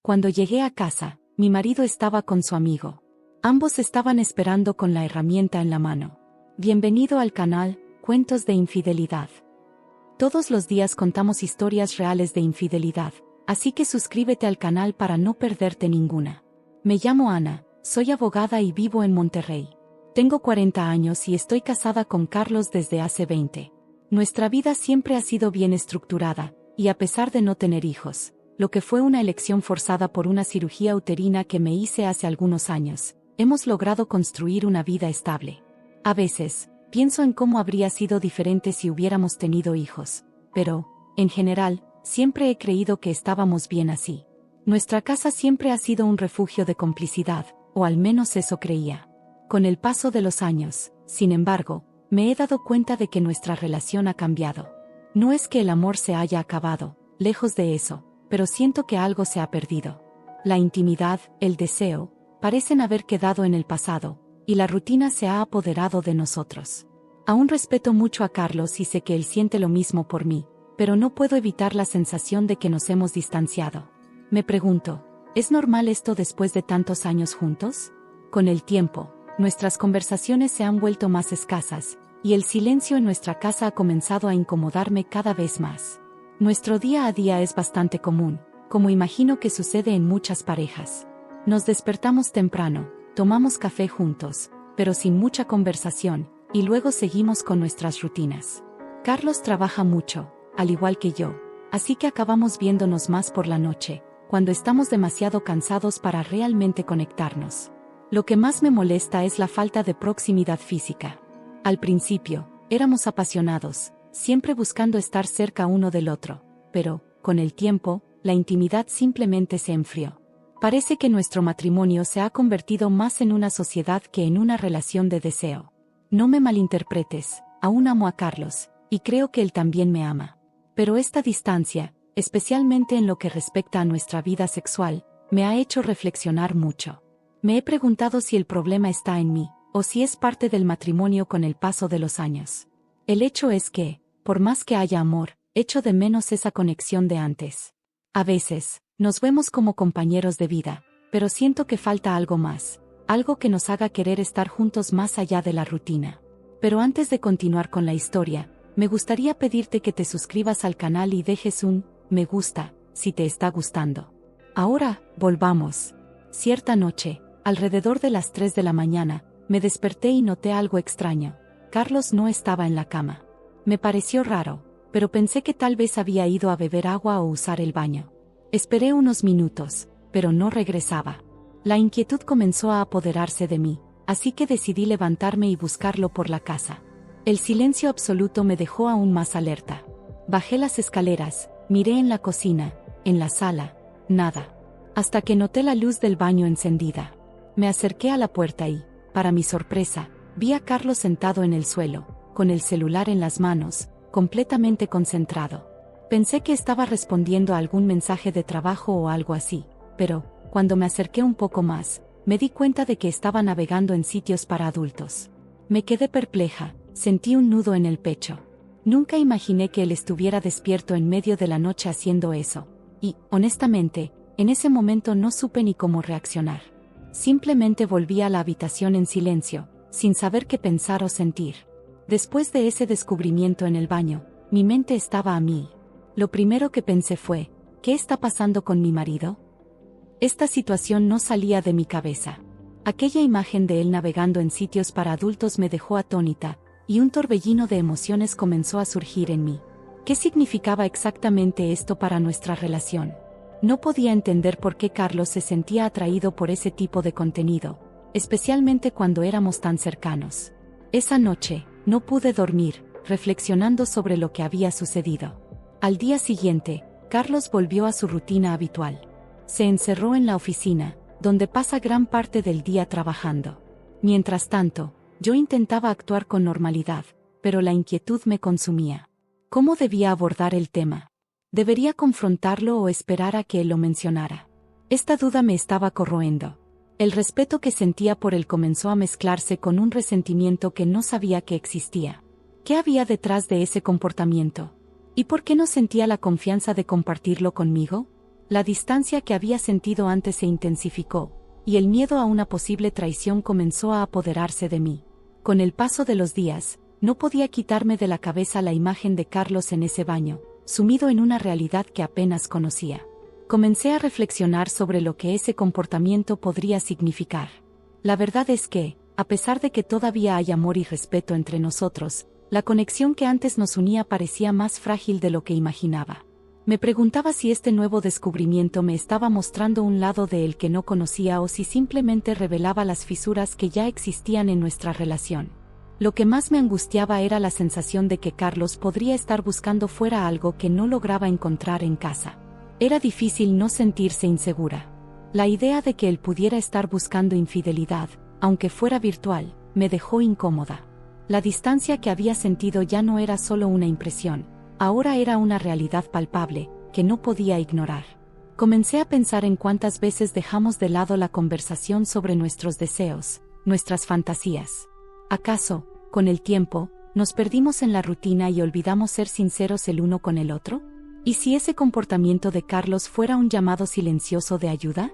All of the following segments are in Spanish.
Cuando llegué a casa, mi marido estaba con su amigo. Ambos estaban esperando con la herramienta en la mano. Bienvenido al canal, Cuentos de Infidelidad. Todos los días contamos historias reales de infidelidad, así que suscríbete al canal para no perderte ninguna. Me llamo Ana, soy abogada y vivo en Monterrey. Tengo 40 años y estoy casada con Carlos desde hace 20. Nuestra vida siempre ha sido bien estructurada, y a pesar de no tener hijos, lo que fue una elección forzada por una cirugía uterina que me hice hace algunos años, hemos logrado construir una vida estable. A veces, pienso en cómo habría sido diferente si hubiéramos tenido hijos, pero, en general, siempre he creído que estábamos bien así. Nuestra casa siempre ha sido un refugio de complicidad, o al menos eso creía. Con el paso de los años, sin embargo, me he dado cuenta de que nuestra relación ha cambiado. No es que el amor se haya acabado, lejos de eso, pero siento que algo se ha perdido. La intimidad, el deseo, parecen haber quedado en el pasado, y la rutina se ha apoderado de nosotros. Aún respeto mucho a Carlos y sé que él siente lo mismo por mí, pero no puedo evitar la sensación de que nos hemos distanciado. Me pregunto, ¿es normal esto después de tantos años juntos? Con el tiempo, nuestras conversaciones se han vuelto más escasas, y el silencio en nuestra casa ha comenzado a incomodarme cada vez más. Nuestro día a día es bastante común, como imagino que sucede en muchas parejas. Nos despertamos temprano, tomamos café juntos, pero sin mucha conversación, y luego seguimos con nuestras rutinas. Carlos trabaja mucho, al igual que yo, así que acabamos viéndonos más por la noche, cuando estamos demasiado cansados para realmente conectarnos. Lo que más me molesta es la falta de proximidad física. Al principio, éramos apasionados, siempre buscando estar cerca uno del otro, pero, con el tiempo, la intimidad simplemente se enfrió. Parece que nuestro matrimonio se ha convertido más en una sociedad que en una relación de deseo. No me malinterpretes, aún amo a Carlos, y creo que él también me ama. Pero esta distancia, especialmente en lo que respecta a nuestra vida sexual, me ha hecho reflexionar mucho. Me he preguntado si el problema está en mí, o si es parte del matrimonio con el paso de los años. El hecho es que, por más que haya amor, echo de menos esa conexión de antes. A veces, nos vemos como compañeros de vida, pero siento que falta algo más, algo que nos haga querer estar juntos más allá de la rutina. Pero antes de continuar con la historia, me gustaría pedirte que te suscribas al canal y dejes un me gusta, si te está gustando. Ahora, volvamos. Cierta noche, alrededor de las 3 de la mañana, me desperté y noté algo extraño. Carlos no estaba en la cama. Me pareció raro, pero pensé que tal vez había ido a beber agua o usar el baño. Esperé unos minutos, pero no regresaba. La inquietud comenzó a apoderarse de mí, así que decidí levantarme y buscarlo por la casa. El silencio absoluto me dejó aún más alerta. Bajé las escaleras, miré en la cocina, en la sala, nada. Hasta que noté la luz del baño encendida. Me acerqué a la puerta y, para mi sorpresa, vi a Carlos sentado en el suelo, con el celular en las manos, completamente concentrado. Pensé que estaba respondiendo a algún mensaje de trabajo o algo así, pero, cuando me acerqué un poco más, me di cuenta de que estaba navegando en sitios para adultos. Me quedé perpleja, sentí un nudo en el pecho. Nunca imaginé que él estuviera despierto en medio de la noche haciendo eso, y, honestamente, en ese momento no supe ni cómo reaccionar. Simplemente volví a la habitación en silencio, sin saber qué pensar o sentir. Después de ese descubrimiento en el baño, mi mente estaba a mil. Lo primero que pensé fue, ¿qué está pasando con mi marido? Esta situación no salía de mi cabeza. Aquella imagen de él navegando en sitios para adultos me dejó atónita, y un torbellino de emociones comenzó a surgir en mí. ¿Qué significaba exactamente esto para nuestra relación? No podía entender por qué Carlos se sentía atraído por ese tipo de contenido, especialmente cuando éramos tan cercanos. Esa noche, no pude dormir, reflexionando sobre lo que había sucedido. Al día siguiente, Carlos volvió a su rutina habitual. Se encerró en la oficina, donde pasa gran parte del día trabajando. Mientras tanto, yo intentaba actuar con normalidad, pero la inquietud me consumía. ¿Cómo debía abordar el tema? ¿Debería confrontarlo o esperar a que él lo mencionara? Esta duda me estaba corroendo. El respeto que sentía por él comenzó a mezclarse con un resentimiento que no sabía que existía. ¿Qué había detrás de ese comportamiento? ¿Y por qué no sentía la confianza de compartirlo conmigo? La distancia que había sentido antes se intensificó, y el miedo a una posible traición comenzó a apoderarse de mí. Con el paso de los días, no podía quitarme de la cabeza la imagen de Carlos en ese baño, sumido en una realidad que apenas conocía. Comencé a reflexionar sobre lo que ese comportamiento podría significar. La verdad es que, a pesar de que todavía hay amor y respeto entre nosotros, la conexión que antes nos unía parecía más frágil de lo que imaginaba. Me preguntaba si este nuevo descubrimiento me estaba mostrando un lado de él que no conocía o si simplemente revelaba las fisuras que ya existían en nuestra relación. Lo que más me angustiaba era la sensación de que Carlos podría estar buscando fuera algo que no lograba encontrar en casa. Era difícil no sentirse insegura. La idea de que él pudiera estar buscando infidelidad, aunque fuera virtual, me dejó incómoda. La distancia que había sentido ya no era solo una impresión, ahora era una realidad palpable, que no podía ignorar. Comencé a pensar en cuántas veces dejamos de lado la conversación sobre nuestros deseos, nuestras fantasías. ¿Acaso, con el tiempo, nos perdimos en la rutina y olvidamos ser sinceros el uno con el otro? ¿Y si ese comportamiento de Carlos fuera un llamado silencioso de ayuda?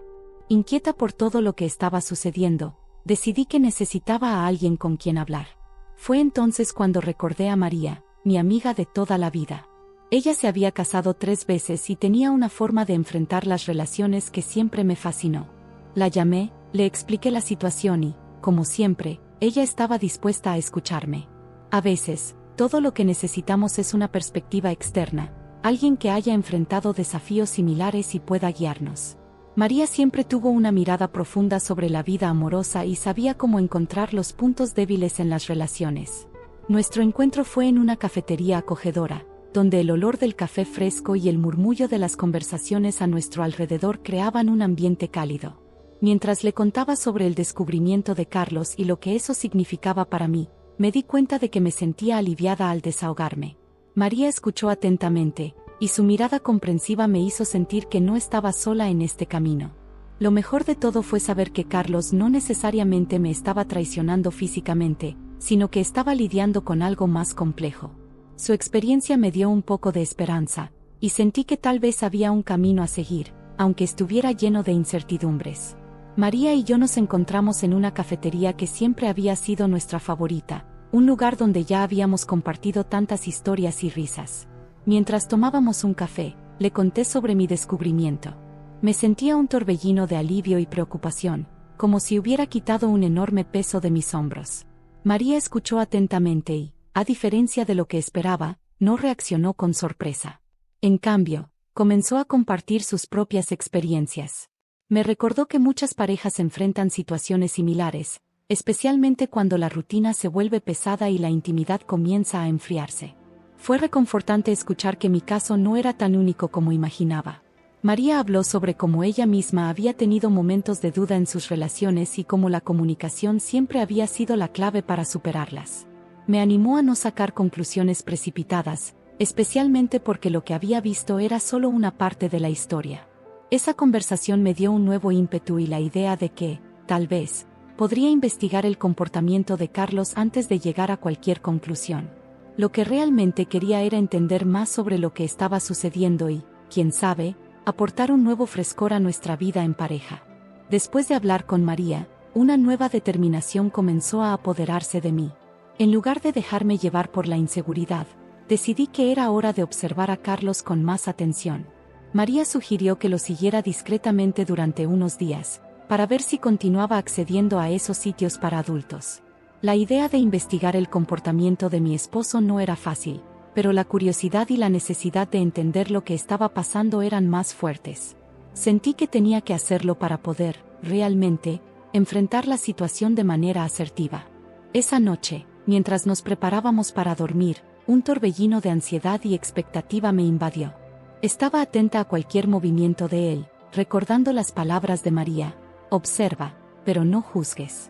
Inquieta por todo lo que estaba sucediendo, decidí que necesitaba a alguien con quien hablar. Fue entonces cuando recordé a María, mi amiga de toda la vida. Ella se había casado 3 veces y tenía una forma de enfrentar las relaciones que siempre me fascinó. La llamé, le expliqué la situación y, como siempre, ella estaba dispuesta a escucharme. A veces, todo lo que necesitamos es una perspectiva externa, alguien que haya enfrentado desafíos similares y pueda guiarnos. María siempre tuvo una mirada profunda sobre la vida amorosa y sabía cómo encontrar los puntos débiles en las relaciones. Nuestro encuentro fue en una cafetería acogedora, donde el olor del café fresco y el murmullo de las conversaciones a nuestro alrededor creaban un ambiente cálido. Mientras le contaba sobre el descubrimiento de Carlos y lo que eso significaba para mí, me di cuenta de que me sentía aliviada al desahogarme. María escuchó atentamente, y su mirada comprensiva me hizo sentir que no estaba sola en este camino. Lo mejor de todo fue saber que Carlos no necesariamente me estaba traicionando físicamente, sino que estaba lidiando con algo más complejo. Su experiencia me dio un poco de esperanza, y sentí que tal vez había un camino a seguir, aunque estuviera lleno de incertidumbres. María y yo nos encontramos en una cafetería que siempre había sido nuestra favorita, un lugar donde ya habíamos compartido tantas historias y risas. Mientras tomábamos un café, le conté sobre mi descubrimiento. Me sentía un torbellino de alivio y preocupación, como si hubiera quitado un enorme peso de mis hombros. María escuchó atentamente y, a diferencia de lo que esperaba, no reaccionó con sorpresa. En cambio, comenzó a compartir sus propias experiencias. Me recordó que muchas parejas enfrentan situaciones similares, especialmente cuando la rutina se vuelve pesada y la intimidad comienza a enfriarse. Fue reconfortante escuchar que mi caso no era tan único como imaginaba. María habló sobre cómo ella misma había tenido momentos de duda en sus relaciones y cómo la comunicación siempre había sido la clave para superarlas. Me animó a no sacar conclusiones precipitadas, especialmente porque lo que había visto era solo una parte de la historia. Esa conversación me dio un nuevo ímpetu y la idea de que, tal vez, podría investigar el comportamiento de Carlos antes de llegar a cualquier conclusión. Lo que realmente quería era entender más sobre lo que estaba sucediendo y, quién sabe, aportar un nuevo frescor a nuestra vida en pareja. Después de hablar con María, una nueva determinación comenzó a apoderarse de mí. En lugar de dejarme llevar por la inseguridad, decidí que era hora de observar a Carlos con más atención. María sugirió que lo siguiera discretamente durante unos días, para ver si continuaba accediendo a esos sitios para adultos. La idea de investigar el comportamiento de mi esposo no era fácil, pero la curiosidad y la necesidad de entender lo que estaba pasando eran más fuertes. Sentí que tenía que hacerlo para poder, realmente, enfrentar la situación de manera asertiva. Esa noche, mientras nos preparábamos para dormir, un torbellino de ansiedad y expectativa me invadió. Estaba atenta a cualquier movimiento de él, recordando las palabras de María: observa, pero no juzgues.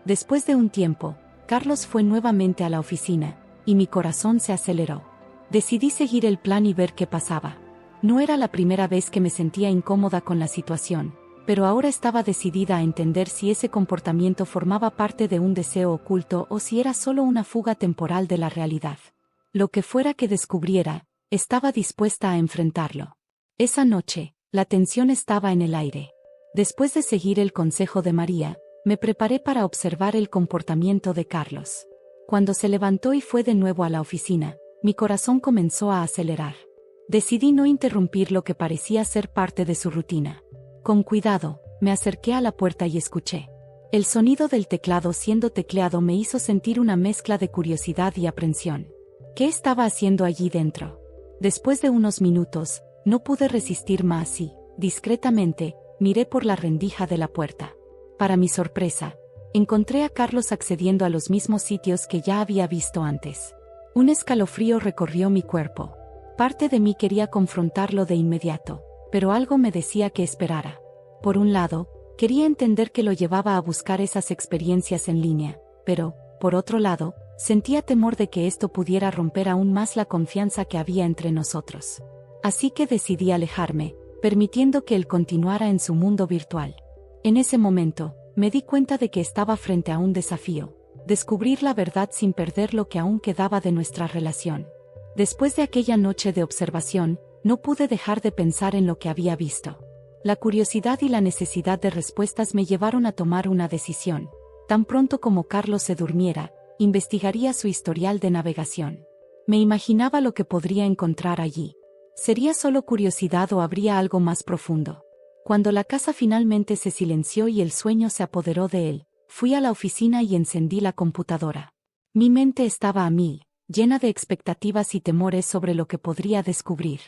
Después de un tiempo, Carlos fue nuevamente a la oficina, y mi corazón se aceleró. Decidí seguir el plan y ver qué pasaba. No era la primera vez que me sentía incómoda con la situación, pero ahora estaba decidida a entender si ese comportamiento formaba parte de un deseo oculto o si era solo una fuga temporal de la realidad. Lo que fuera que descubriera, estaba dispuesta a enfrentarlo. Esa noche, La tensión estaba en el aire. Después de seguir el consejo de María, me preparé para observar el comportamiento de Carlos. Cuando se levantó y fue de nuevo a la oficina, mi corazón comenzó a acelerar. Decidí no interrumpir lo que parecía ser parte de su rutina. Con cuidado, me acerqué a la puerta y escuché. El sonido del teclado siendo tecleado me hizo sentir una mezcla de curiosidad y aprensión. ¿Qué estaba haciendo allí dentro? Después de unos minutos, no pude resistir más y, discretamente, miré por la rendija de la puerta. Para mi sorpresa, encontré a Carlos accediendo a los mismos sitios que ya había visto antes. Un escalofrío recorrió mi cuerpo. Parte de mí quería confrontarlo de inmediato, pero algo me decía que esperara. Por un lado, quería entender qué lo llevaba a buscar esas experiencias en línea, pero, por otro lado, sentía temor de que esto pudiera romper aún más la confianza que había entre nosotros. Así que decidí alejarme, permitiendo que él continuara en su mundo virtual. En ese momento, me di cuenta de que estaba frente a un desafío: descubrir la verdad sin perder lo que aún quedaba de nuestra relación. Después de aquella noche de observación, no pude dejar de pensar en lo que había visto. La curiosidad y la necesidad de respuestas me llevaron a tomar una decisión. Tan pronto como Carlos se durmiera, investigaría su historial de navegación. Me imaginaba lo que podría encontrar allí. ¿Sería solo curiosidad o habría algo más profundo? Cuando la casa finalmente se silenció y el sueño se apoderó de él, fui a la oficina y encendí la computadora. Mi mente estaba a mil, llena de expectativas y temores sobre lo que podría descubrir.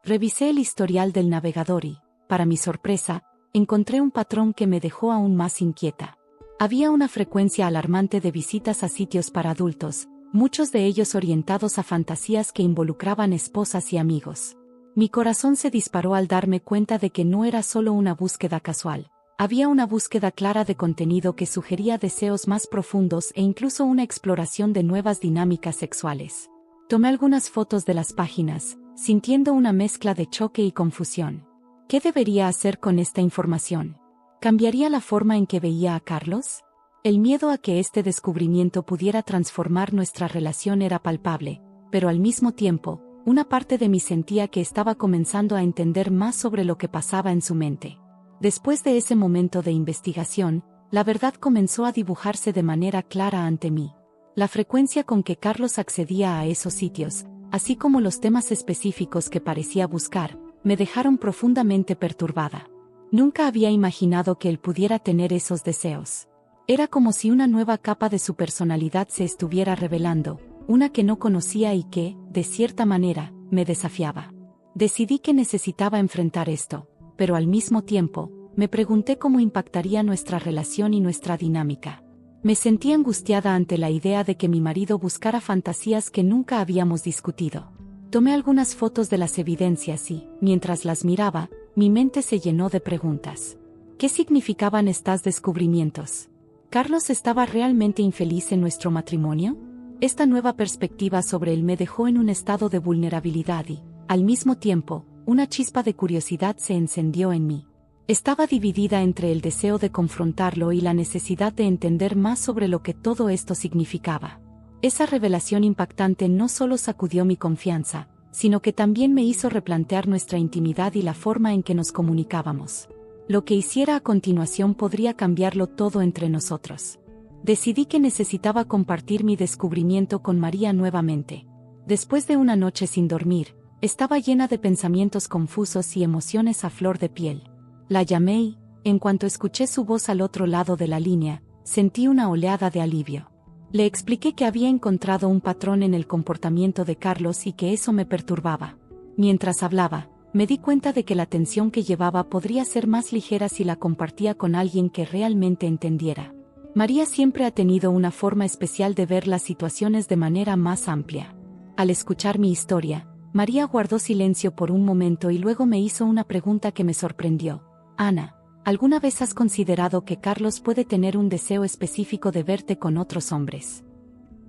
Revisé el historial del navegador y, para mi sorpresa, encontré un patrón que me dejó aún más inquieta. Había una frecuencia alarmante de visitas a sitios para adultos, muchos de ellos orientados a fantasías que involucraban esposas y amigos. Mi corazón se disparó al darme cuenta de que no era solo una búsqueda casual. Había una búsqueda clara de contenido que sugería deseos más profundos e incluso una exploración de nuevas dinámicas sexuales. Tomé algunas fotos de las páginas, sintiendo una mezcla de choque y confusión. ¿Qué debería hacer con esta información? ¿Cambiaría la forma en que veía a Carlos? El miedo a que este descubrimiento pudiera transformar nuestra relación era palpable, pero al mismo tiempo, una parte de mí sentía que estaba comenzando a entender más sobre lo que pasaba en su mente. Después de ese momento de investigación, la verdad comenzó a dibujarse de manera clara ante mí. La frecuencia con que Carlos accedía a esos sitios, así como los temas específicos que parecía buscar, me dejaron profundamente perturbada. Nunca había imaginado que él pudiera tener esos deseos. Era como si una nueva capa de su personalidad se estuviera revelando, una que no conocía y que, de cierta manera, me desafiaba. Decidí que necesitaba enfrentar esto, pero al mismo tiempo, me pregunté cómo impactaría nuestra relación y nuestra dinámica. Me sentí angustiada ante la idea de que mi marido buscara fantasías que nunca habíamos discutido. Tomé algunas fotos de las evidencias y, mientras las miraba, mi mente se llenó de preguntas. ¿Qué significaban estos descubrimientos? ¿Carlos estaba realmente infeliz en nuestro matrimonio? Esta nueva perspectiva sobre él me dejó en un estado de vulnerabilidad y, al mismo tiempo, una chispa de curiosidad se encendió en mí. Estaba dividida entre el deseo de confrontarlo y la necesidad de entender más sobre lo que todo esto significaba. Esa revelación impactante no solo sacudió mi confianza, sino que también me hizo replantear nuestra intimidad y la forma en que nos comunicábamos. Lo que hiciera a continuación podría cambiarlo todo entre nosotros. Decidí que necesitaba compartir mi descubrimiento con María nuevamente. Después de una noche sin dormir, estaba llena de pensamientos confusos y emociones a flor de piel. La llamé y, en cuanto escuché su voz al otro lado de la línea, sentí una oleada de alivio. Le expliqué que había encontrado un patrón en el comportamiento de Carlos y que eso me perturbaba. Mientras hablaba, me di cuenta de que la tensión que llevaba podría ser más ligera si la compartía con alguien que realmente entendiera. María siempre ha tenido una forma especial de ver las situaciones de manera más amplia. Al escuchar mi historia, María guardó silencio por un momento y luego me hizo una pregunta que me sorprendió. Ana, ¿alguna vez has considerado que Carlos puede tener un deseo específico de verte con otros hombres?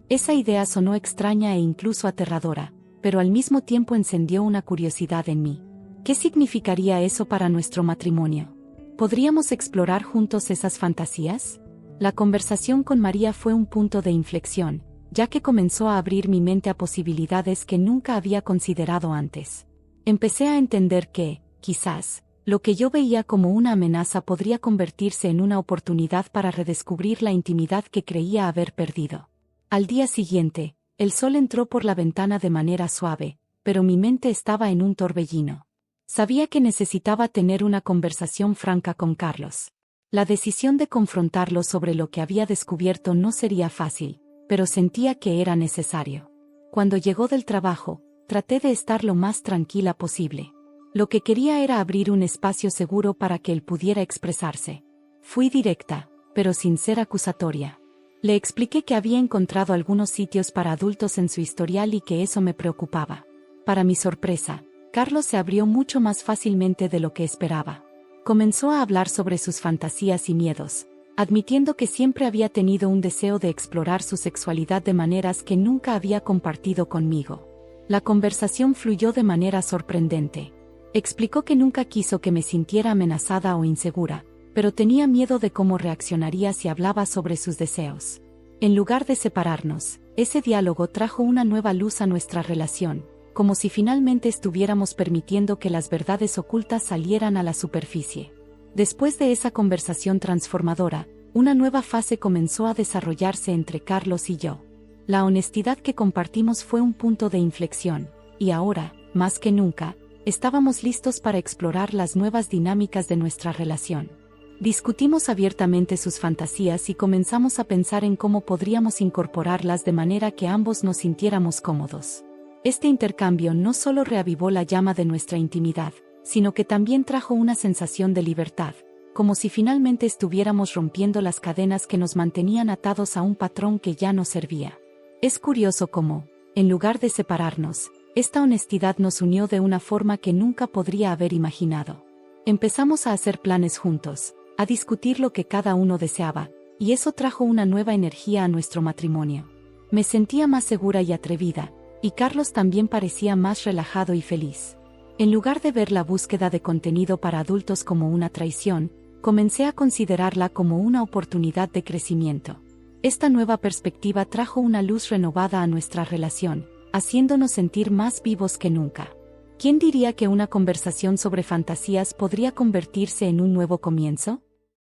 Esa idea sonó extraña e incluso aterradora, pero al mismo tiempo encendió una curiosidad en mí. ¿Qué significaría eso para nuestro matrimonio? ¿Podríamos explorar juntos esas fantasías? La conversación con María fue un punto de inflexión, ya que comenzó a abrir mi mente a posibilidades que nunca había considerado antes. Empecé a entender que, quizás, Lo que yo veía como una amenaza podría convertirse en una oportunidad para redescubrir la intimidad que creía haber perdido. Al día siguiente, el sol entró por la ventana de manera suave, pero mi mente estaba en un torbellino. Sabía que necesitaba tener una conversación franca con Carlos. La decisión de confrontarlo sobre lo que había descubierto no sería fácil, pero sentía que era necesario. Cuando llegó del trabajo, traté de estar lo más tranquila posible. Lo que quería era abrir un espacio seguro para que él pudiera expresarse. Fui directa, pero sin ser acusatoria. Le expliqué que había encontrado algunos sitios para adultos en su historial y que eso me preocupaba. Para mi sorpresa, Carlos se abrió mucho más fácilmente de lo que esperaba. Comenzó a hablar sobre sus fantasías y miedos, admitiendo que siempre había tenido un deseo de explorar su sexualidad de maneras que nunca había compartido conmigo. La conversación fluyó de manera sorprendente. Explicó que nunca quiso que me sintiera amenazada o insegura, pero tenía miedo de cómo reaccionaría si hablaba sobre sus deseos. En lugar de separarnos, ese diálogo trajo una nueva luz a nuestra relación, como si finalmente estuviéramos permitiendo que las verdades ocultas salieran a la superficie. Después de esa conversación transformadora, una nueva fase comenzó a desarrollarse entre Carlos y yo. La honestidad que compartimos fue un punto de inflexión, y ahora, más que nunca, estábamos listos para explorar las nuevas dinámicas de nuestra relación. Discutimos abiertamente sus fantasías y comenzamos a pensar en cómo podríamos incorporarlas de manera que ambos nos sintiéramos cómodos. Este intercambio no solo reavivó la llama de nuestra intimidad, sino que también trajo una sensación de libertad, como si finalmente estuviéramos rompiendo las cadenas que nos mantenían atados a un patrón que ya no servía. Es curioso cómo, en lugar de separarnos, esta honestidad nos unió de una forma que nunca podría haber imaginado. Empezamos a hacer planes juntos, a discutir lo que cada uno deseaba, y eso trajo una nueva energía a nuestro matrimonio. Me sentía más segura y atrevida, y Carlos también parecía más relajado y feliz. En lugar de ver la búsqueda de contenido para adultos como una traición, comencé a considerarla como una oportunidad de crecimiento. Esta nueva perspectiva trajo una luz renovada a nuestra relación, haciéndonos sentir más vivos que nunca. ¿Quién diría que una conversación sobre fantasías podría convertirse en un nuevo comienzo?